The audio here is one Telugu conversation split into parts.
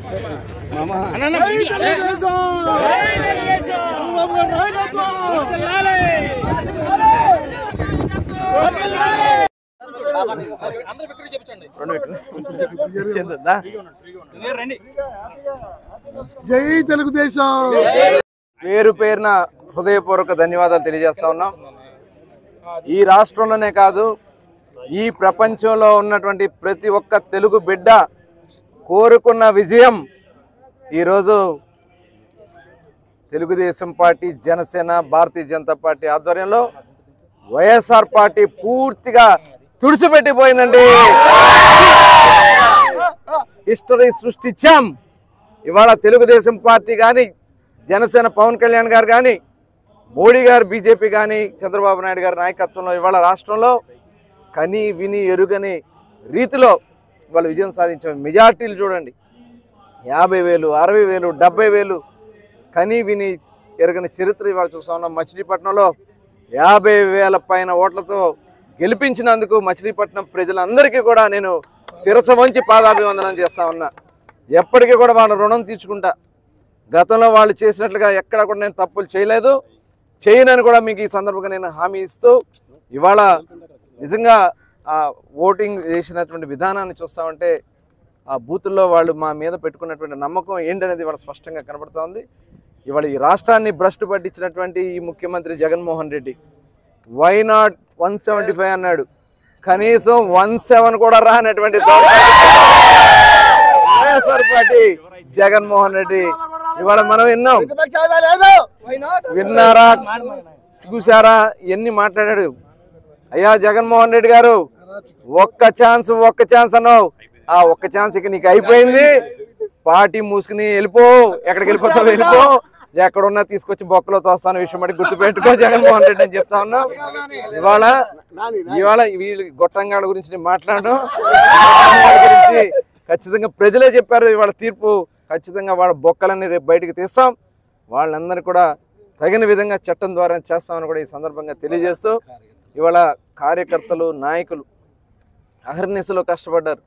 జై తెలుగుదేశం. పేరు పేరున హృదయపూర్వక ధన్యవాదాలు తెలియజేస్తా ఉన్నాం. ఈ రాష్ట్రంలోనే కాదు, ఈ ప్రపంచంలో ఉన్నటువంటి ప్రతి ఒక్క తెలుగు బిడ్డ కోరుకున్న విజయం ఈరోజు తెలుగుదేశం పార్టీ, జనసేన, భారతీయ జనతా పార్టీ ఆధ్వర్యంలో వైఎస్ఆర్ పార్టీ పూర్తిగా తుడిచిపెట్టిపోయిందండి. హిస్టరీ సృష్టించాం. ఇవాళ తెలుగుదేశం పార్టీ కానీ, జనసేన పవన్ కళ్యాణ్ గారు కానీ, మోడీ గారు బీజేపీ కానీ, చంద్రబాబు నాయుడు గారి నాయకత్వంలో ఇవాళ రాష్ట్రంలో కని విని ఎరుగని రీతిలో ఇవాళ విజయం సాధించాం. మెజార్టీలు చూడండి, 50,000, 60,000, 70,000 కని విని ఎరగని చరిత్ర ఇవాళ చూస్తా ఉన్నాం. మచిలీపట్నంలో 50,000 పైన ఓట్లతో గెలిపించినందుకు మచిలీపట్నం ప్రజలందరికీ కూడా నేను శిరస వంచి పాదాభివందనం చేస్తా ఉన్నా. ఎప్పటికీ కూడా వాళ్ళ రుణం తీర్చుకుంటా. గతంలో వాళ్ళు చేసినట్లుగా ఎక్కడ కూడా నేను తప్పులు చేయలేదు, చేయనని కూడా మీకు ఈ సందర్భంగా నేను హామీ ఇస్తూ, ఇవాళ నిజంగా ఆ ఓటింగ్ చేసినటువంటి విధానాన్ని చూస్తామంటే ఆ బూతుల్లో వాళ్ళు మా మీద పెట్టుకున్నటువంటి నమ్మకం ఏంటనేది ఇవాళ స్పష్టంగా కనబడుతూ ఉంది. ఇవాళ ఈ రాష్ట్రాన్ని భ్రష్టు పట్టించినటువంటి ఈ ముఖ్యమంత్రి జగన్మోహన్ రెడ్డి వై నాట్ 175 అన్నాడు, కనీసం 17 కూడా రానటువంటి వైఎస్ఆర్ పార్టీ జగన్మోహన్ రెడ్డి ఇవాళ మనం విన్నారా, చూసారా, ఎన్ని మాట్లాడాడు. అయ్యా జగన్మోహన్ రెడ్డి గారు, ఒక్క ఛాన్స్ అన్నావు. ఆ ఒక్క ఛాన్స్ ఇక నీకు అయిపోయింది. పార్టీ మూసుకుని వెళ్ళిపో, ఎక్కడికి వెళ్ళిపోతావు వెళ్ళిపో, ఎక్కడున్నా తీసుకొచ్చి బొక్కలో తోస్తాను విషయం బట్టి గుర్తుపెట్టుకో జగన్మోహన్ రెడ్డి అని చెప్తా ఉన్నాం. ఇవాళ వీళ్ళు గొట్టంగాళ్ళ గురించి నేను మాట్లాడడం గురించి ఖచ్చితంగా ప్రజలే చెప్పారు. ఇవాళ తీర్పు ఖచ్చితంగా వాళ్ళ బొక్కలన్నీ రేపు బయటకు తీస్తాం. వాళ్ళందరినీ కూడా తగిన విధంగా చట్టం ద్వారా చేస్తామని కూడా ఈ సందర్భంగా తెలియజేస్తూ, ఇవాళ కార్యకర్తలు, నాయకులు అహర్నిశలో కష్టపడ్డారు.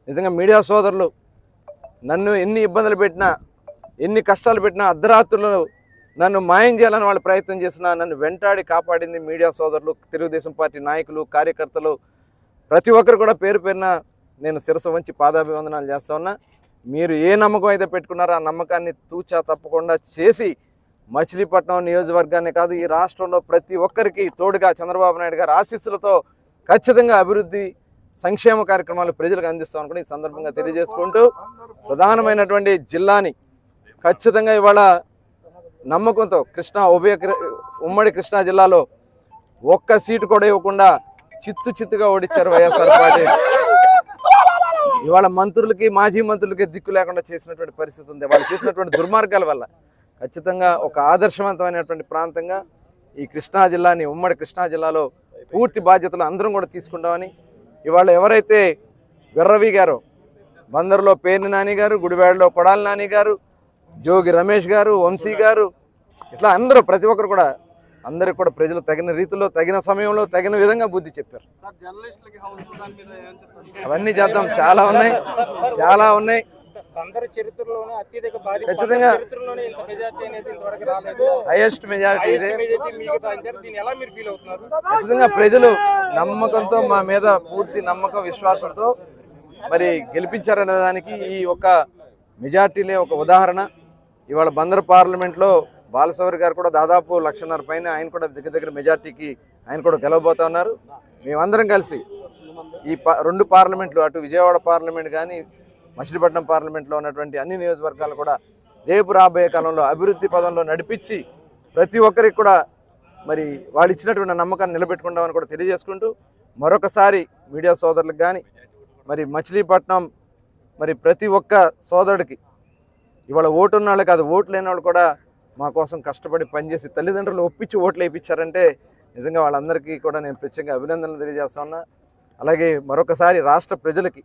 నిజంగా మీడియా సోదరులు నన్ను ఎన్ని ఇబ్బందులు పెట్టినా, ఎన్ని కష్టాలు పెట్టినా, అర్ధరాత్రులు నన్ను మాయం చేయాలని వాళ్ళు ప్రయత్నం చేసినా నన్ను వెంటాడి కాపాడింది మీడియా సోదరులు, తెలుగుదేశం పార్టీ నాయకులు, కార్యకర్తలు ప్రతి ఒక్కరు కూడా పేరు పేరున నేను శిరస వంచి పాదాభివందనాలు చేస్తా ఉన్నా. మీరు ఏ నమ్మకం అయితే పెట్టుకున్నారో ఆ నమ్మకాన్ని తూచా తప్పకుండా చేసి మచిలీపట్నం నియోజకవర్గాన్ని కాదు, ఈ రాష్ట్రంలో ప్రతి ఒక్కరికి తోడుగా చంద్రబాబు నాయుడు గారి ఆశీస్సులతో ఖచ్చితంగా అభివృద్ధి, సంక్షేమ కార్యక్రమాలు ప్రజలకు అందిస్తామని కూడా ఈ సందర్భంగా తెలియజేసుకుంటూ, ప్రధానమైనటువంటి జిల్లాని ఖచ్చితంగా ఇవాళ నమ్మకంతో ఉమ్మడి కృష్ణా జిల్లాలో ఒక్క సీటు కూడా ఇవ్వకుండా చిత్తుగా ఓడించారు వైఎస్ఆర్ పార్టీ. ఇవాళ మంత్రులకి, మాజీ మంత్రులకి దిక్కు లేకుండా చేసినటువంటి పరిస్థితి ఉంది. వాళ్ళు చేసినటువంటి దుర్మార్గాల వల్ల ఖచ్చితంగా ఒక ఆదర్శవంతమైనటువంటి ప్రాంతంగా ఈ కృష్ణా జిల్లాని, ఉమ్మడి కృష్ణా జిల్లాలో పూర్తి బాధ్యతలు అందరం కూడా తీసుకుంటామని, ఇవాళ ఎవరైతే విర్రవీగారో బందరులో పేర్ని నాని గారు, గుడివాడలో కొడాలి నాని గారు, జోగి రమేష్ గారు, వంశీ గారు, ఇట్లా అందరూ ప్రతి ఒక్కరు కూడా అందరికి కూడా ప్రజలు తగిన రీతిలో, తగిన సమయంలో, తగిన విధంగా బుద్ధి చెప్పారు. అవన్నీ చేద్దాం, చాలా ఉన్నాయి. ఖచ్చితంగా హైయెస్ట్ మెజారిటీ ఇదే. ఖచ్చితంగా ప్రజలు నమ్మకంతో, మా మీద పూర్తి నమ్మకం, విశ్వాసంతో మరి గెలిపించారనే దానికి ఈ ఒక మెజార్టీలే ఒక ఉదాహరణ. ఇవాళ బందర్ పార్లమెంట్లో బాలసవరి గారు కూడా దాదాపు 1,50,000 పైన ఆయన కూడా దగ్గర మెజార్టీకి ఆయన కూడా గెలవబోతా ఉన్నారు. మేమందరం కలిసి ఈ 2 పార్లమెంట్లు, అటు విజయవాడ పార్లమెంట్ కానీ, మచిలీపట్నం పార్లమెంట్లో ఉన్నటువంటి అన్ని నియోజకవర్గాలు కూడా రేపు రాబోయే కాలంలో అభివృద్ధి పదంలో నడిపించి ప్రతి ఒక్కరికి కూడా మరి వాళ్ళు ఇచ్చినటువంటి నమ్మకాన్ని నిలబెట్టుకుంటామని కూడా తెలియజేసుకుంటూ, మరొకసారి మీడియా సోదరులకు కానీ, మరి మచిలీపట్నం మరి ప్రతి ఒక్క సోదరుడికి ఇవాళ ఓటు ఉన్న వాళ్ళు కాదు, ఓట్లు లేని వాళ్ళు కూడా మా కోసం కష్టపడి పనిచేసి తల్లిదండ్రులు ఒప్పించి ఓట్లు వేయించారంటే నిజంగా వాళ్ళందరికీ కూడా నేను ప్రత్యేకంగా అభినందనలు తెలియజేస్తా ఉన్నా. అలాగే మరొకసారి రాష్ట్ర ప్రజలకి